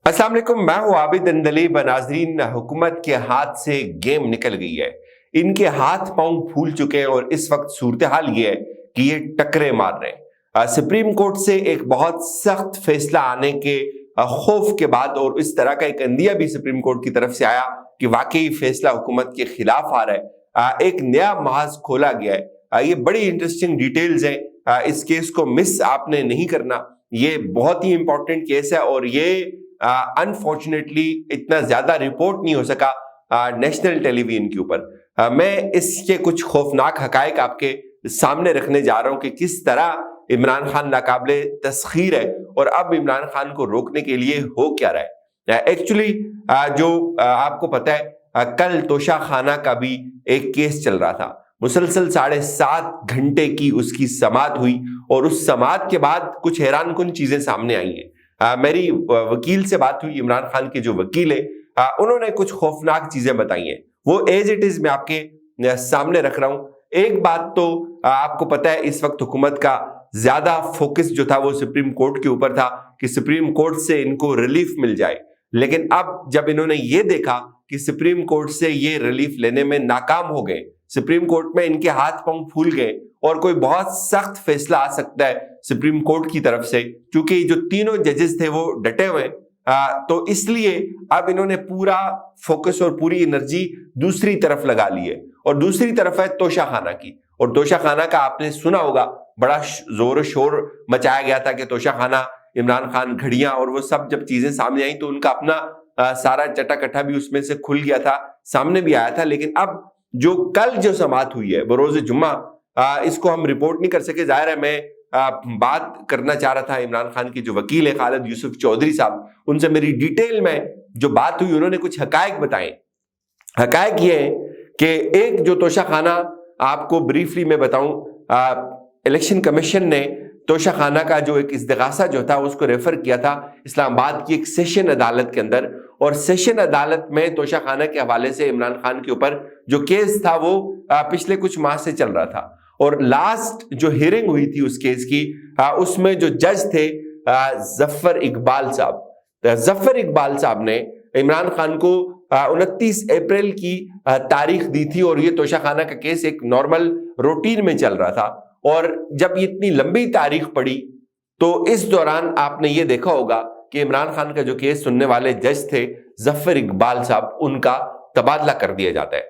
अस्सलाम वालेकुम, मैं हूं आबिद अंदली। नाज़रीन, हुकूमत के हाथ से गेम निकल गई है। इनके हाथ पांव फूल चुके हैं और इस वक्त सूरत हाल ये है कि ये टकरे मार रहे हैं। सुप्रीम कोर्ट से एक बहुत सख्त फैसला आने के खौफ के बाद और इस तरह का एक अंदिया भी सुप्रीम कोर्ट की तरफ से आया कि वाकई फैसला हुकूमत के खिलाफ आ रहा है। एक नया महाज खोला गया है। ये बड़ी इंटरेस्टिंग डिटेल्स हैं। इस केस को मिस आपने नहीं करना। ये बहुत ही इंपॉर्टेंट केस है और ये अनफॉर्चुनेटली इतना ज्यादा रिपोर्ट नहीं हो सका नेशनल टेलीविजन के ऊपर। मैं इसके कुछ खौफनाक हकायक आपके सामने रखने जा रहा हूं कि किस तरह इमरान खान नाकाबिले तस्खीर है और अब इमरान खान को रोकने के लिए हो क्या रहा है। एक्चुअली जो आपको पता है, कल तोशा खाना का भी एक केस चल रहा था। मुसलसल 7.5 घंटे की उसकी समाअत हुई और उस समाअत के बाद कुछ हैरानकुन चीजें सामने आई हैं। मेरी वकील से बात हुई, इमरान खान के जो वकील है, उन्होंने कुछ खौफनाक चीजें बताई हैं। वो एज इट इज मैं आपके सामने रख रहा हूं। एक बात तो आपको पता है, इस वक्त हुकूमत का ज्यादा फोकस जो था वो सुप्रीम कोर्ट के ऊपर था कि सुप्रीम कोर्ट से इनको रिलीफ मिल जाए। लेकिन अब जब इन्होंने ये देखा कि सुप्रीम कोर्ट से ये रिलीफ लेने में नाकाम हो गए, सुप्रीम कोर्ट में इनके हाथ पांव फूल गए और कोई बहुत सख्त फैसला आ सकता है सुप्रीम कोर्ट की तरफ से, क्योंकि जो तीनों जजेस थे वो डटे हुए, तो इसलिए अब इन्होंने पूरा फोकस और पूरी एनर्जी दूसरी तरफ लगा ली है। और दूसरी तरफ है तोशा खाना की। और तोशा खाना का आपने सुना होगा, बड़ा जोर शोर मचाया गया था कि तोशा खाना, इमरान खान, घड़ियां और वो सब जब चीजें सामने आई तो उनका अपना सारा चटाकट्ठा भी उसमें से खुल गया था, सामने भी आया था। लेकिन अब जो कल जो समाअत हुई है बरोज जुम्मा, इसको हम रिपोर्ट नहीं कर सके। जाहिर है मैं बात करना चाह रहा था इमरान खान की जो वकील है खालिद यूसुफ चौधरी साहब, उनसे मेरी डिटेल में जो बात हुई, उन्होंने कुछ हकायक बताए। हकायक ये है कि एक जो तोशा खाना, आपको ब्रीफली मैं बताऊं, इलेक्शन कमीशन ने तोशा खाना का जो एक इस्तिगासा जो था उसको रेफर किया था इस्लामाबाद की एक सेशन अदालत के अंदर। और सेशन अदालत में तोशा खाना के हवाले से इमरान खान के ऊपर जो केस था वो पिछले कुछ माह से चल रहा था। और लास्ट जो हियरिंग हुई थी उस केस की, उसमें जो जज थे जफर इकबाल साहब, जफर इकबाल साहब ने इमरान खान को 29 अप्रैल की तारीख दी थी। और ये तोशा खाना का केस एक नॉर्मल रूटीन में चल रहा था। और जब इतनी लंबी तारीख पड़ी तो इस दौरान आपने ये देखा होगा कि इमरान खान का जो केस सुनने वाले जज थे जफर इकबाल साहब, उनका तबादला कर दिया जाता है।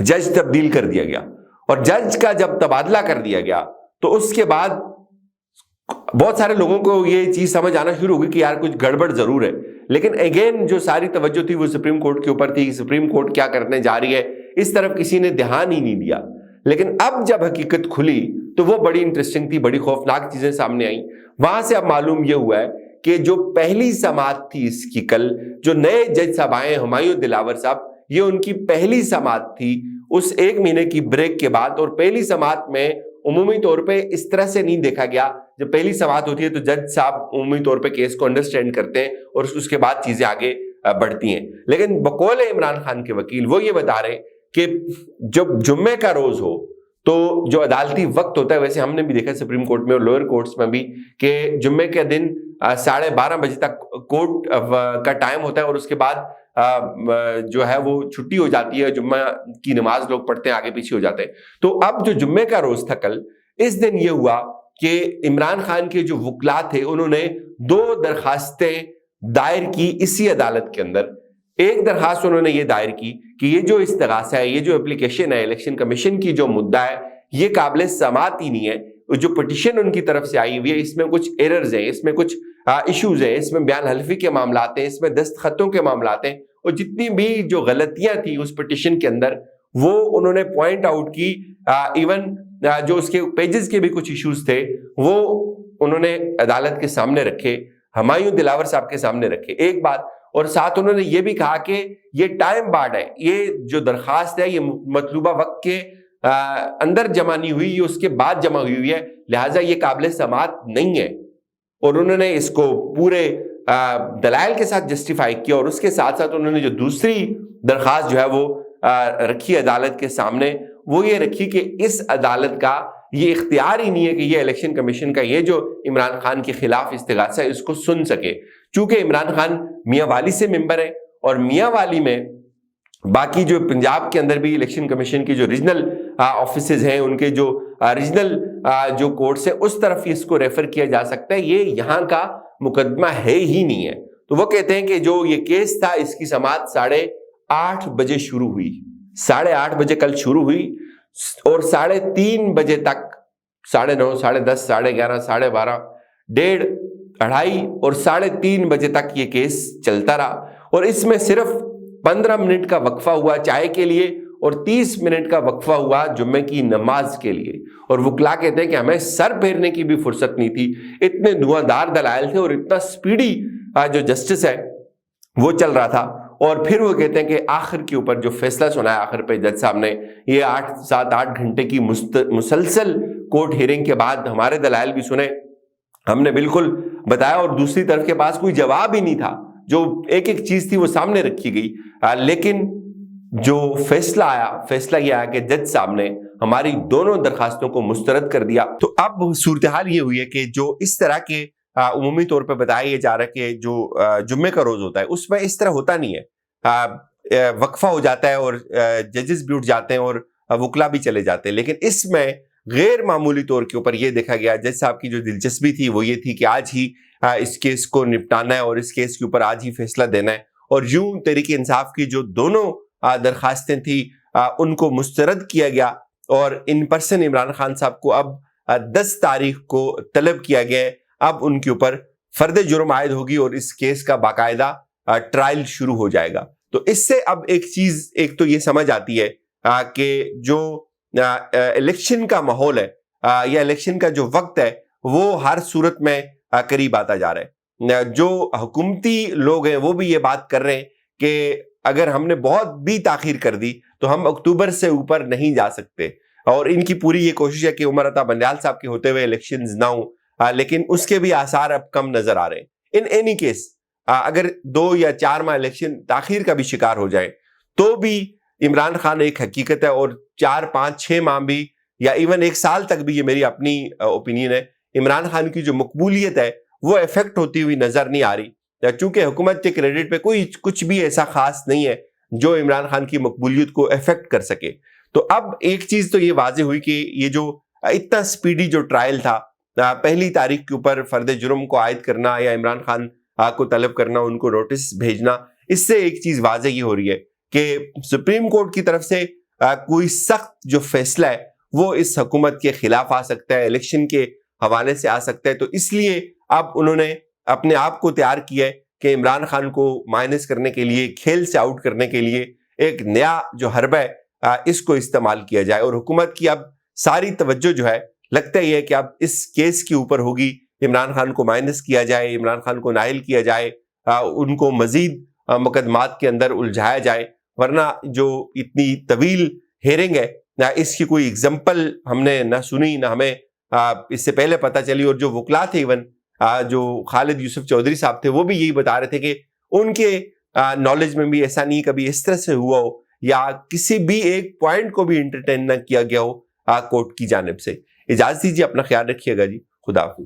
जज तब्दील कर दिया गया। और जज का जब तबादला कर दिया गया तो उसके बाद बहुत सारे लोगों को ये चीज समझ आना शुरू होगी कि यार कुछ गड़बड़ जरूर है। लेकिन अगेन जो सारी तवज्जो थी वो सुप्रीम कोर्ट के ऊपर थी। सुप्रीम कोर्ट क्या करने जा रही है, इस तरफ किसी ने ध्यान ही नहीं दिया। लेकिन अब जब हकीकत खुली तो वो बड़ी इंटरेस्टिंग थी, बड़ी खौफनाक चीजें सामने आई। वहां से अब मालूम यह हुआ है कि जो पहली समाअत थी इसकी कल, जो नए जज साहब आए हुमायूं दिलावर साहब, ये उनकी पहली समाअत थी उस 1 महीने की ब्रेक के बाद। और पहली समाअत में उमूमी तौर पे इस तरह से नहीं देखा गया। जब पहली समाअत होती है तो जज साहब उमूमी तौर पे केस को अंडरस्टैंड करते हैं और उसके बाद चीजें आगे बढ़ती हैं। लेकिन बकौल इमरान खान के वकील वो ये बता रहे कि जब जुम्मे का रोज हो तो जो अदालती वक्त होता है, वैसे हमने भी देखा सुप्रीम कोर्ट में और लोअर कोर्ट्स में भी, कि जुम्मे के दिन 12:30 बजे तक कोर्ट का टाइम होता है और उसके बाद जो है वो छुट्टी हो जाती है, जुम्मा की नमाज लोग पढ़ते हैं, आगे पीछे हो जाते हैं। तो अब जो जुम्मे का रोज था कल, इस दिन ये हुआ कि इमरान खान के जो वकला थे उन्होंने 2 दरखास्तें दायर की इसी अदालत के अंदर। एक दरखास्त उन्होंने ये दायर की कि ये जो इस्तिगासा है, ये जो एप्लीकेशन है इलेक्शन कमीशन की, जो मुद्दा है, ये काबिल समाअत ही नहीं है। जो पिटीशन उनकी तरफ से आई हुई है इसमें कुछ एरर्स हैं, इसमें कुछ इश्यूज हैं, इसमें बयान हल्फी के मामलात हैं, इसमें दस्तखतों के मामलात हैं। और जितनी भी जो गलतियां थी उस पिटीशन के अंदर वो उन्होंने पॉइंट आउट की। इवन जो उसके पेजेस के भी कुछ इश्यूज थे वो उन्होंने अदालत के सामने रखे, हुमायूं दिलावर साहब के सामने रखे। एक बात, और साथ उन्होंने ये भी कहा कि ये टाइम बार्ड है, ये जो दरखास्त है ये मतलूबा वक्त के अंदर जमा नहीं हुई, ये उसके बाद जमा हुई है, लिहाजा ये काबिल समाअत नहीं है। और उन्होंने इसको पूरे दलाइल के साथ जस्टिफाई किया। और उसके साथ साथ उन्होंने जो दूसरी दरखास्त जो है वो रखी अदालत के सामने, वो ये रखी कि इस अदालत का یہ اختیار ہی نہیں ہے کہ یہ الیکشن کمیشن کا یہ جو عمران خان کے خلاف استغاثہ ہے اس کو سن سکے، چونکہ عمران خان میاں والی سے ممبر ہے، اور میاں والی میں باقی جو پنجاب کے اندر بھی الیکشن کمیشن کی جو ریجنل آفیسز ہیں، ان کے جو ریجنل جو کورٹس ہیں، اس طرف اس کو ریفر کیا جا سکتا ہے، یہ یہاں کا مقدمہ ہے ہی نہیں ہے۔ تو وہ کہتے ہیں کہ جو یہ کیس تھا اس کی سماعت 8:30 بجے شروع ہوئی، 8:30 بجے کل شروع ہوئی، اور 3:30 بجے تک، 9:30, 10:30, 11:30, 12:30, 1:30, 2:30 اور 3:30 بجے تک یہ کیس چلتا رہا، اور اس میں صرف 15 منٹ کا وقفہ ہوا چائے کے لیے اور 30 منٹ کا وقفہ ہوا جمعے کی نماز کے لیے۔ اور وکلا کہتے ہیں کہ ہمیں سر پھیرنے کی بھی فرصت نہیں تھی، اتنے دھواں دلائل تھے اور اتنا سپیڈی جو جسٹس ہے وہ چل رہا تھا۔ اور پھر وہ کہتے ہیں کہ آخر کے اوپر جو فیصلہ سنایا آخر پہ جج صاحب نے، یہ 8 گھنٹے کی مسلسل کورٹ ہیئرنگ کے بعد ہمارے دلائل بھی سنے، ہم نے بالکل بتایا، اور دوسری طرف کے پاس کوئی جواب ہی نہیں تھا، جو ایک ایک چیز تھی وہ سامنے رکھی گئی، لیکن جو فیصلہ آیا، فیصلہ یہ آیا کہ جج صاحب نے ہماری دونوں درخواستوں کو مسترد کر دیا۔ تو اب صورتحال یہ ہوئی ہے کہ جو اس طرح کے عمومی طور پہ بتایا یہ جا رہا ہے کہ جو جمعے کا روز ہوتا ہے اس میں اس طرح ہوتا نہیں ہے، وقفہ ہو جاتا ہے اور ججز بھی اٹھ جاتے ہیں اور وکلا بھی چلے جاتے ہیں، لیکن اس میں غیر معمولی طور کے اوپر یہ دیکھا گیا، جج صاحب کی جو دلچسپی تھی وہ یہ تھی کہ آج ہی اس کیس کو نپٹانا ہے اور اس کیس کے اوپر آج ہی فیصلہ دینا ہے، اور یوں تحریک انصاف کی جو دونوں درخواستیں تھیں ان کو مسترد کیا گیا، اور ان پرسن عمران خان صاحب کو اب 10 تاریخ کو طلب کیا گیا ہے، اب ان کے اوپر فرد جرم عائد ہوگی اور اس کیس کا باقاعدہ ٹرائل شروع ہو جائے گا۔ تو اس سے اب ایک تو یہ سمجھ آتی ہے کہ جو الیکشن کا ماحول ہے یا الیکشن کا جو وقت ہے وہ ہر صورت میں قریب آتا جا رہا ہے۔ جو حکومتی لوگ ہیں وہ بھی یہ بات کر رہے ہیں کہ اگر ہم نے بہت بھی تاخیر کر دی تو ہم اکتوبر سے اوپر نہیں جا سکتے، اور ان کی پوری یہ کوشش ہے کہ عمر عطا بندیال صاحب کے ہوتے ہوئے الیکشنز نہ ہوں، لیکن اس کے بھی آثار اب کم نظر آ رہے ہیں۔ ان اینی کیس اگر 2 یا 4 ماہ الیکشن تاخیر کا بھی شکار ہو جائے تو بھی عمران خان ایک حقیقت ہے، اور 4, 5, 6 ماہ بھی یا ایون 1 سال تک بھی، یہ میری اپنی اوپینین ہے، عمران خان کی جو مقبولیت ہے وہ افیکٹ ہوتی ہوئی نظر نہیں آ رہی، چونکہ حکومت کے کریڈٹ پہ کچھ بھی ایسا خاص نہیں ہے جو عمران خان کی مقبولیت کو افیکٹ کر سکے۔ تو اب ایک چیز تو یہ واضح ہوئی کہ یہ جو اتنا سپیڈی جو ٹرائل تھا، 1 تاریخ کے اوپر فرد جرم کو عائد کرنا یا عمران خان کو طلب کرنا، ان کو نوٹس بھیجنا، اس سے ایک چیز واضح یہ ہو رہی ہے کہ سپریم کورٹ کی طرف سے کوئی سخت جو فیصلہ ہے وہ اس حکومت کے خلاف آ سکتا ہے، الیکشن کے حوالے سے آ سکتا ہے۔ تو اس لیے اب انہوں نے اپنے آپ کو تیار کیا ہے کہ عمران خان کو مائنس کرنے کے لیے، کھیل سے آؤٹ کرنے کے لیے ایک نیا جو حربہ ہے اس کو استعمال کیا جائے، اور حکومت کی اب ساری توجہ جو ہے لگتا ہی ہے کہ اب اس کیس کے اوپر ہوگی، عمران خان کو مائنس کیا جائے، عمران خان کو نائل کیا جائے، ان کو مزید مقدمات کے اندر الجھایا جائے، ورنہ جو اتنی طویل ہیئرنگ ہے اس کی کوئی اگزامپل ہم نے نہ سنی، نہ ہمیں اس سے پہلے پتہ چلی، اور جو وکلا تھے ایون جو خالد یوسف چودھری صاحب تھے وہ بھی یہی بتا رہے تھے کہ ان کے نالج میں بھی ایسا نہیں کبھی اس طرح سے ہوا ہو یا کسی بھی ایک پوائنٹ کو بھی انٹرٹین نہ کیا گیا ہو کورٹ کی جانب سے۔ اجازت دیجیے، اپنا خیال رکھیے گا جی، خدا حافظ۔